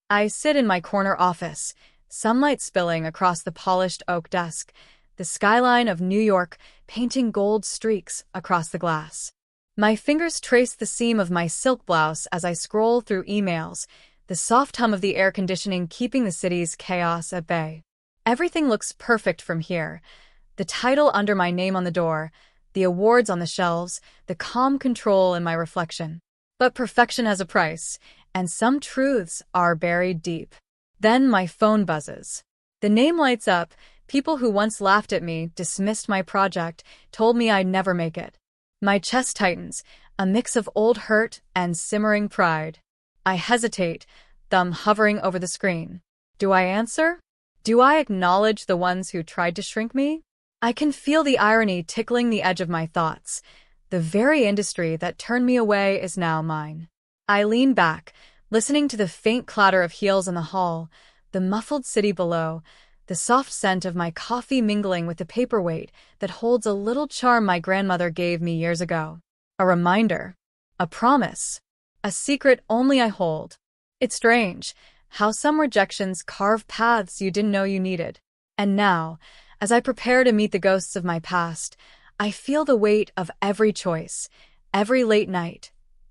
I sit in my corner office, sunlight spilling across the polished oak desk, the skyline of New York painting gold streaks across the glass. My fingers trace the seam of my silk blouse as I scroll through emails, the soft hum of the air conditioning keeping the city's chaos at bay. Everything looks perfect from here. The title under my name on the door, the awards on the shelves, the calm control in my reflection. But perfection has a price, and some truths are buried deep. Then my phone buzzes. The name lights up. People who once laughed at me, dismissed my project, told me I'd never make it. My chest tightens, a mix of old hurt and simmering pride. I hesitate, thumb hovering over the screen. Do I answer? Do I acknowledge the ones who tried to shrink me? I can feel the irony tickling the edge of my thoughts. The very industry that turned me away is now mine. I lean back, listening to the faint clatter of heels in the hall, the muffled city below, the soft scent of my coffee mingling with the paperweight that holds a little charm my grandmother gave me years ago. A reminder, a promise, a secret only I hold. It's strange how some rejections carve paths you didn't know you needed. And now, as I prepare to meet the ghosts of my past, I feel the weight of every choice, every late night,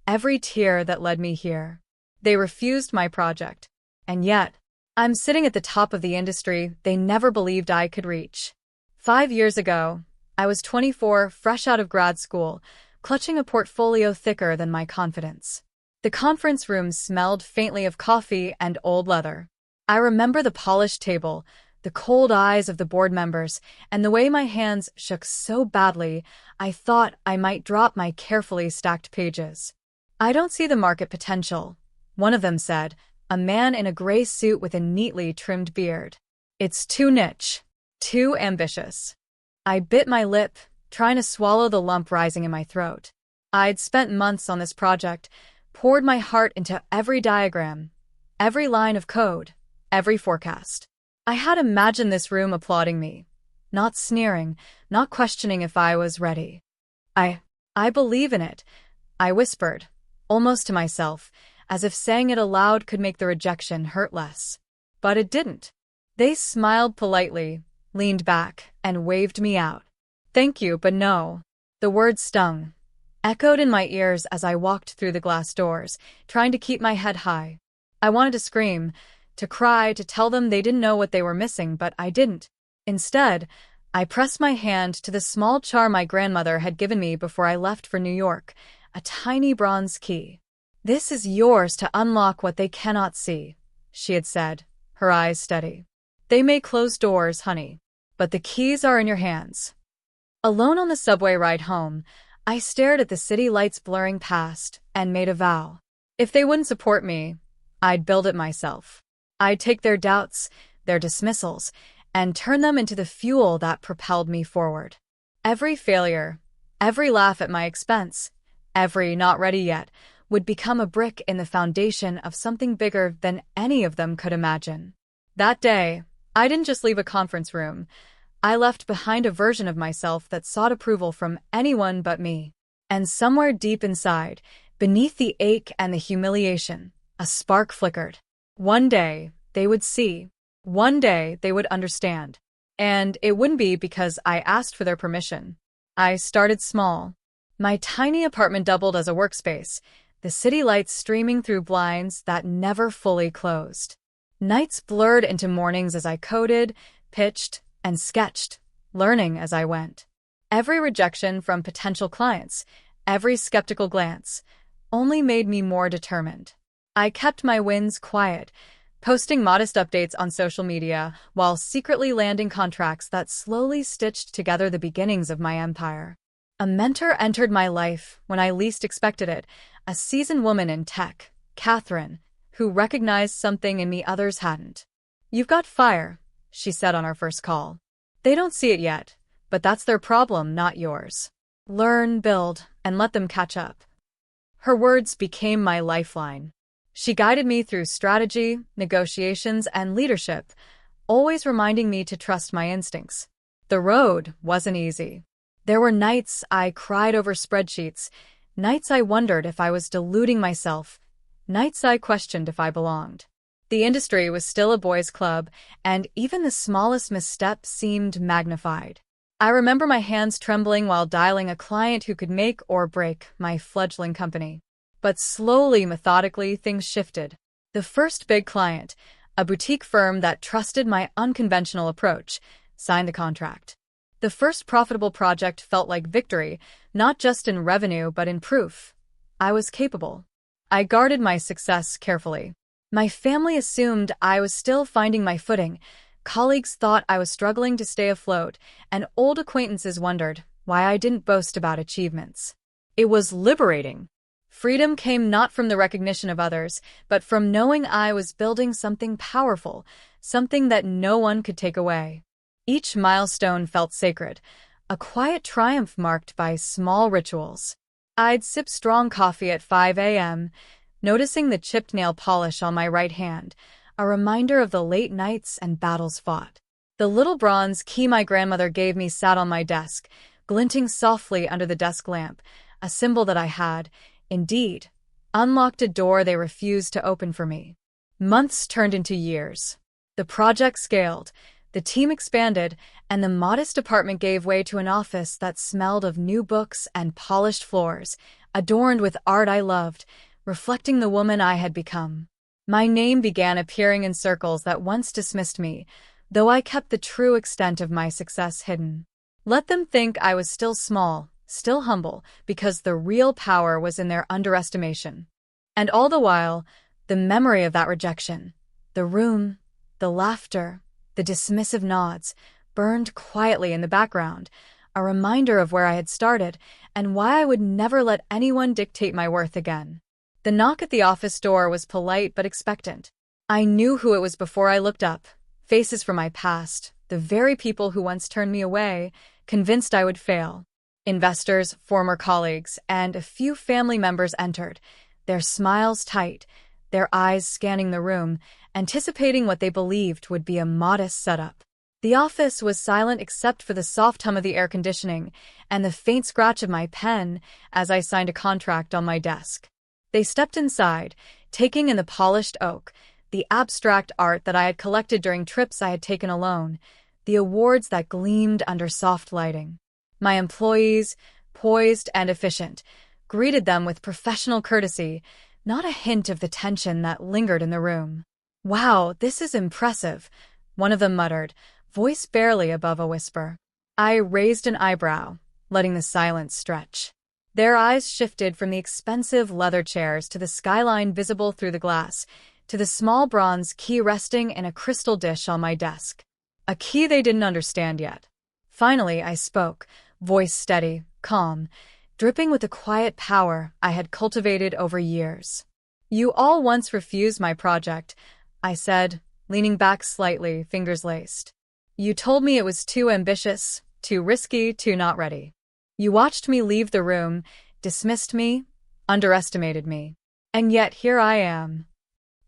every tear that led me here. They refused my project. And yet, I'm sitting at the top of the industry they never believed I could reach. 5 years ago, I was 24, fresh out of grad school, clutching a portfolio thicker than my confidence. The conference room smelled faintly of coffee and old leather. I remember the polished table, the cold eyes of the board members, and the way my hands shook so badly I thought I might drop my carefully stacked pages. "I don't see the market potential," one of them said, a man in a gray suit with a neatly trimmed beard. "It's too niche, too ambitious." I bit my lip, trying to swallow the lump rising in my throat. I'd spent months on this project, poured my heart into every diagram, every line of code, every forecast. I had imagined this room applauding me, not sneering, not questioning if I was ready. I believe in it," I whispered, almost to myself, as if saying it aloud could make the rejection hurt less. But it didn't. They smiled politely, leaned back, and waved me out. "Thank you, but no." The words stung, echoed in my ears as I walked through the glass doors, trying to keep my head high. I wanted to scream, to cry, to tell them they didn't know what they were missing, but I didn't. Instead, I pressed my hand to the small charm my grandmother had given me before I left for New York, a tiny bronze key. "This is yours to unlock what they cannot see," she had said, her eyes steady. "They may close doors, honey, but the keys are in your hands." Alone on the subway ride home, I stared at the city lights blurring past and made a vow. If they wouldn't support me, I'd build it myself. I'd take their doubts, their dismissals, and turn them into the fuel that propelled me forward. Every failure, every laugh at my expense, every "not ready yet," would become a brick in the foundation of something bigger than any of them could imagine. That day, I didn't just leave a conference room. I left behind a version of myself that sought approval from anyone but me. And somewhere deep inside, beneath the ache and the humiliation, a spark flickered. One day, they would see. One day, they would understand. And it wouldn't be because I asked for their permission. I started small. My tiny apartment doubled as a workspace, the city lights streaming through blinds that never fully closed. Nights blurred into mornings as I coded, pitched, and sketched, learning as I went. Every rejection from potential clients, every skeptical glance, only made me more determined. I kept my wins quiet, posting modest updates on social media while secretly landing contracts that slowly stitched together the beginnings of my empire. A mentor entered my life when I least expected it, a seasoned woman in tech, Catherine, who recognized something in me others hadn't. "You've got fire," she said on our first call. "They don't see it yet, but that's their problem, not yours. Learn, build, and let them catch up." Her words became my lifeline. She guided me through strategy, negotiations, and leadership, always reminding me to trust my instincts. The road wasn't easy. There were nights I cried over spreadsheets, nights I wondered if I was deluding myself, nights I questioned if I belonged. The industry was still a boys' club, and even the smallest misstep seemed magnified. I remember my hands trembling while dialing a client who could make or break my fledgling company. But slowly, methodically, things shifted. The first big client, a boutique firm that trusted my unconventional approach, signed the contract. The first profitable project felt like victory, not just in revenue but in proof. I was capable. I guarded my success carefully. My family assumed I was still finding my footing, colleagues thought I was struggling to stay afloat, and old acquaintances wondered why I didn't boast about achievements. It was liberating. Freedom came not from the recognition of others, but from knowing I was building something powerful, something that no one could take away. Each milestone felt sacred, a quiet triumph marked by small rituals. I'd sip strong coffee at 5 a.m., noticing the chipped nail polish on my right hand, a reminder of the late nights and battles fought. The little bronze key my grandmother gave me sat on my desk, glinting softly under the desk lamp, a symbol that I had, indeed, unlocked a door they refused to open for me. Months turned into years. The project scaled, the team expanded, and the modest apartment gave way to an office that smelled of new books and polished floors, adorned with art I loved, reflecting the woman I had become. My name began appearing in circles that once dismissed me, though I kept the true extent of my success hidden. Let them think I was still small, still humble, because the real power was in their underestimation. And all the while, the memory of that rejection, the room, the laughter, the dismissive nods, burned quietly in the background, a reminder of where I had started and why I would never let anyone dictate my worth again. The knock at the office door was polite but expectant. I knew who it was before I looked up. Faces from my past, the very people who once turned me away, convinced I would fail. Investors, former colleagues, and a few family members entered, their smiles tight, their eyes scanning the room, anticipating what they believed would be a modest setup. The office was silent except for the soft hum of the air conditioning and the faint scratch of my pen as I signed a contract on my desk. They stepped inside, taking in the polished oak, the abstract art that I had collected during trips I had taken alone, the awards that gleamed under soft lighting. My employees, poised and efficient, greeted them with professional courtesy, not a hint of the tension that lingered in the room. "Wow, this is impressive," one of them muttered, voice barely above a whisper. I raised an eyebrow, letting the silence stretch. Their eyes shifted from the expensive leather chairs to the skyline visible through the glass, to the small bronze key resting in a crystal dish on my desk. A key they didn't understand yet. Finally, I spoke, voice steady, calm, dripping with the quiet power I had cultivated over years. "You all once refused my project," I said, leaning back slightly, fingers laced. "You told me it was too ambitious, too risky, too not ready. You watched me leave the room, dismissed me, underestimated me. And yet here I am."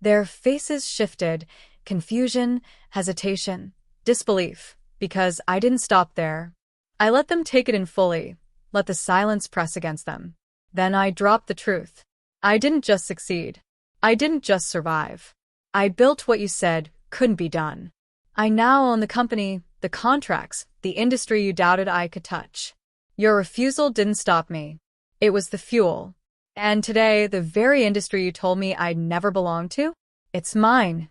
Their faces shifted, confusion, hesitation, disbelief, because I didn't stop there. I let them take it in fully, let the silence press against them. Then I dropped the truth. I didn't just succeed. I didn't just survive. I built what you said couldn't be done. I now own the company, the contracts, the industry you doubted I could touch. Your refusal didn't stop me. It was the fuel. And today, the very industry you told me I'd never belong to, it's mine.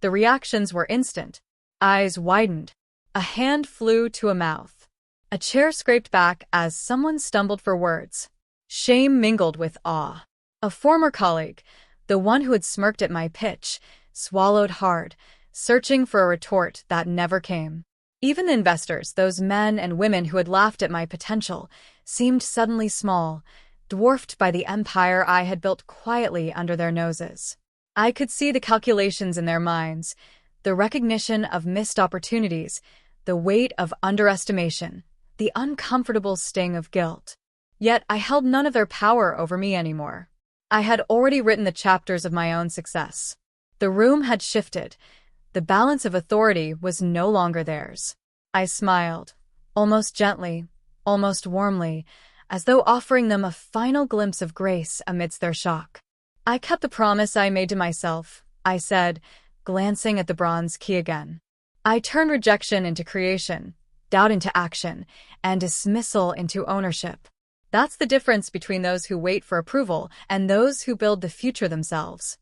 The reactions were instant. Eyes widened. A hand flew to a mouth. A chair scraped back as someone stumbled for words. Shame mingled with awe. A former colleague, the one who had smirked at my pitch, swallowed hard, searching for a retort that never came. Even the investors, those men and women who had laughed at my potential, seemed suddenly small, dwarfed by the empire I had built quietly under their noses. I could see the calculations in their minds, the recognition of missed opportunities, the weight of underestimation, the uncomfortable sting of guilt. Yet I held none of their power over me anymore. I had already written the chapters of my own success. The room had shifted. The balance of authority was no longer theirs. I smiled, almost gently, almost warmly, as though offering them a final glimpse of grace amidst their shock. I kept the promise I made to myself, I said, glancing at the bronze key again. I turned rejection into creation, doubt into action, and dismissal into ownership. That's the difference between those who wait for approval and those who build the future themselves.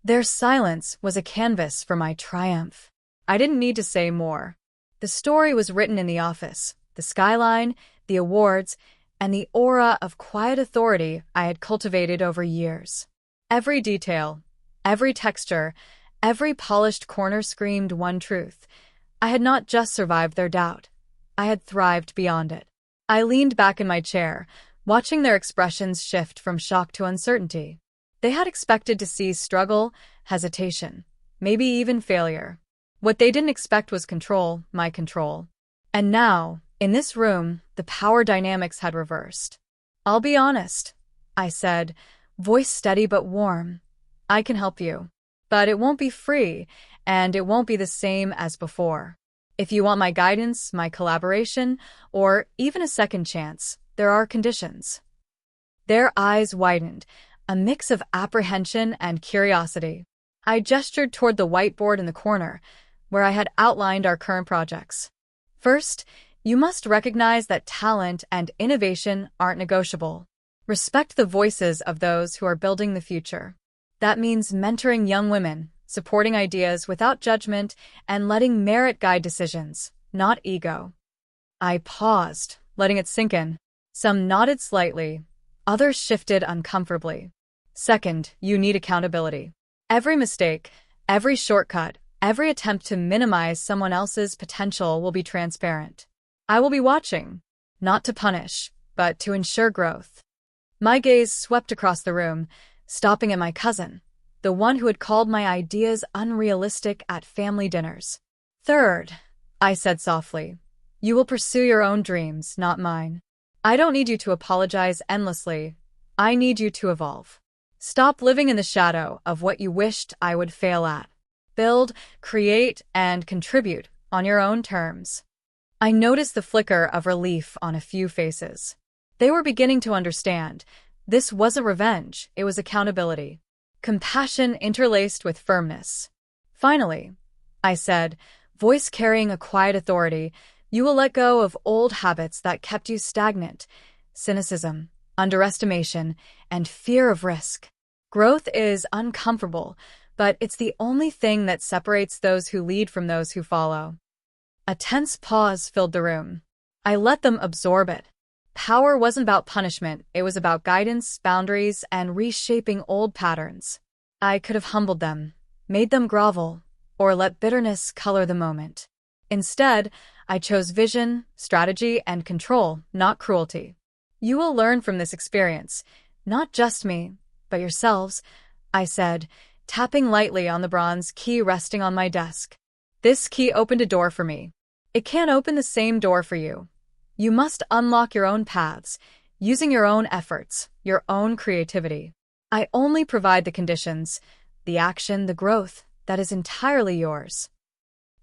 Their silence was a canvas for my triumph. I didn't need to say more. The story was written in the office, the skyline, the awards, and the aura of quiet authority I had cultivated over years. Every detail, every texture, every polished corner screamed one truth. I had not just survived their doubt. I had thrived beyond it. I leaned back in my chair, watching their expressions shift from shock to uncertainty. They had expected to see struggle, hesitation, maybe even failure. What they didn't expect was control, my control. And now, in this room, the power dynamics had reversed. "I'll be honest," I said, voice steady but warm. "I can help you. But it won't be free, and it won't be the same as before. If you want my guidance, my collaboration, or even a second chance, there are conditions." Their eyes widened, a mix of apprehension and curiosity. I gestured toward the whiteboard in the corner, where I had outlined our current projects. "First, you must recognize that talent and innovation aren't negotiable. Respect the voices of those who are building the future. That means mentoring young women, supporting ideas without judgment, and letting merit guide decisions, not ego." I paused, letting it sink in. Some nodded slightly, others shifted uncomfortably. "Second, you need accountability. Every mistake, every shortcut, every attempt to minimize someone else's potential will be transparent. I will be watching, not to punish, but to ensure growth." My gaze swept across the room, stopping at my cousin, the one who had called my ideas unrealistic at family dinners. "Third," I said softly, "you will pursue your own dreams, not mine. I don't need you to apologize endlessly. I need you to evolve. Stop living in the shadow of what you wished I would fail at. Build, create, and contribute on your own terms." I noticed the flicker of relief on a few faces. They were beginning to understand. This wasn't revenge, it was accountability. Compassion interlaced with firmness. "Finally," I said, voice carrying a quiet authority, "you will let go of old habits that kept you stagnant. Cynicism, underestimation, and fear of risk. Growth is uncomfortable, but it's the only thing that separates those who lead from those who follow." A tense pause filled the room. I let them absorb it. Power wasn't about punishment, it was about guidance, boundaries, and reshaping old patterns. I could have humbled them, made them grovel, or let bitterness color the moment. Instead, I chose vision, strategy, and control, not cruelty. "You will learn from this experience, not just me, but yourselves," I said, tapping lightly on the bronze key resting on my desk. "This key opened a door for me. It can't open the same door for you. You must unlock your own paths, using your own efforts, your own creativity. I only provide the conditions, the action, the growth that is entirely yours."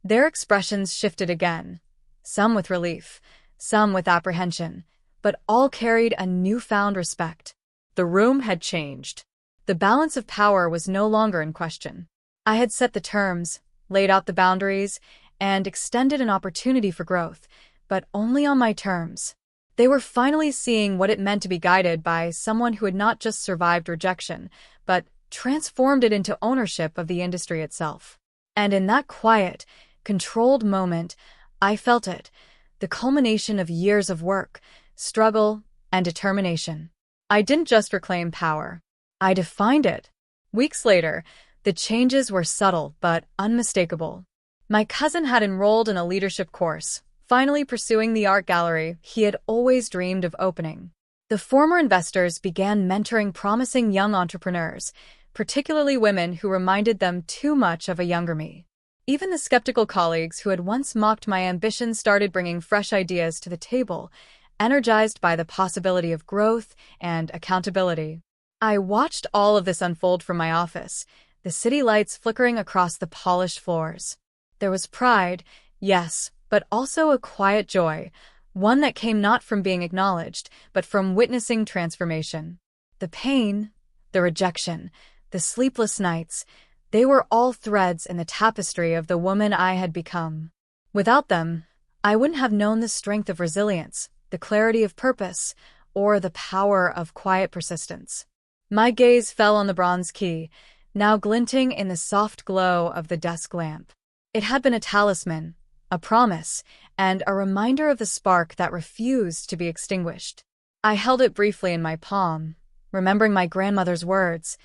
Their expressions shifted again, some with relief, some with apprehension, but all carried a newfound respect. The room had changed. The balance of power was no longer in question. I had set the terms, laid out the boundaries, and extended an opportunity for growth, but only on my terms. They were finally seeing what it meant to be guided by someone who had not just survived rejection, but transformed it into ownership of the industry itself. And in that quiet, controlled moment, I felt it, the culmination of years of work, struggle, and determination. I didn't just reclaim power. I defined it. Weeks later, the changes were subtle but unmistakable. My cousin had enrolled in a leadership course, finally pursuing the art gallery he had always dreamed of opening. The former investors began mentoring promising young entrepreneurs, particularly women who reminded them too much of a younger me. Even the skeptical colleagues who had once mocked my ambition started bringing fresh ideas to the table, energized by the possibility of growth and accountability. I watched all of this unfold from my office, the city lights flickering across the polished floors. There was pride, yes, but also a quiet joy, one that came not from being acknowledged, but from witnessing transformation. The pain, the rejection, the sleepless nights, They were all threads in the tapestry of the woman I had become. Without them, I wouldn't have known the strength of resilience, the clarity of purpose, or the power of quiet persistence. My gaze fell on the bronze key, now glinting in the soft glow of the desk lamp. It had been a talisman, a promise, and a reminder of the spark that refused to be extinguished. I held it briefly in my palm, remembering my grandmother's words,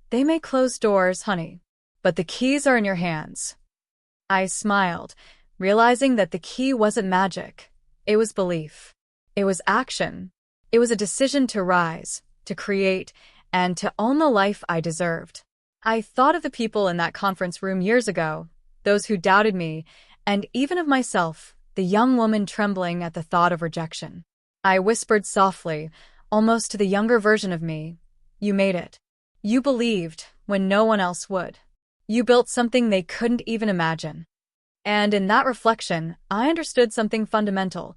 "They may close doors, honey, but the keys are in your hands." I smiled, realizing that the key wasn't magic. It was belief. It was action. It was a decision to rise, to create, and to own the life I deserved. I thought of the people in that conference room years ago, those who doubted me, and even of myself, the young woman trembling at the thought of rejection. I whispered softly, almost to the younger version of me, "You made it. You believed when no one else would. You built something they couldn't even imagine." And in that reflection, I understood something fundamental.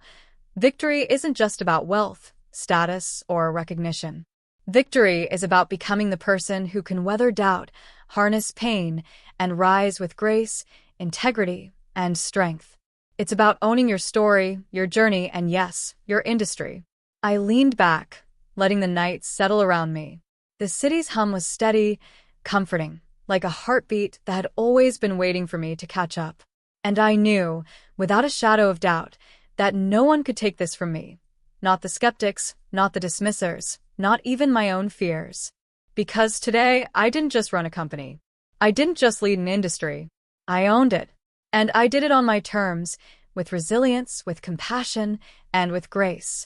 Victory isn't just about wealth, status, or recognition. Victory is about becoming the person who can weather doubt, harness pain, and rise with grace, integrity, and strength. It's about owning your story, your journey, and yes, your industry. I leaned back, letting the night settle around me. The city's hum was steady, comforting, like a heartbeat that had always been waiting for me to catch up. And I knew, without a shadow of doubt, that no one could take this from me. Not the skeptics, not the dismissers, not even my own fears. Because today, I didn't just run a company. I didn't just lead an industry. I owned it. And I did it on my terms, with resilience, with compassion, and with grace.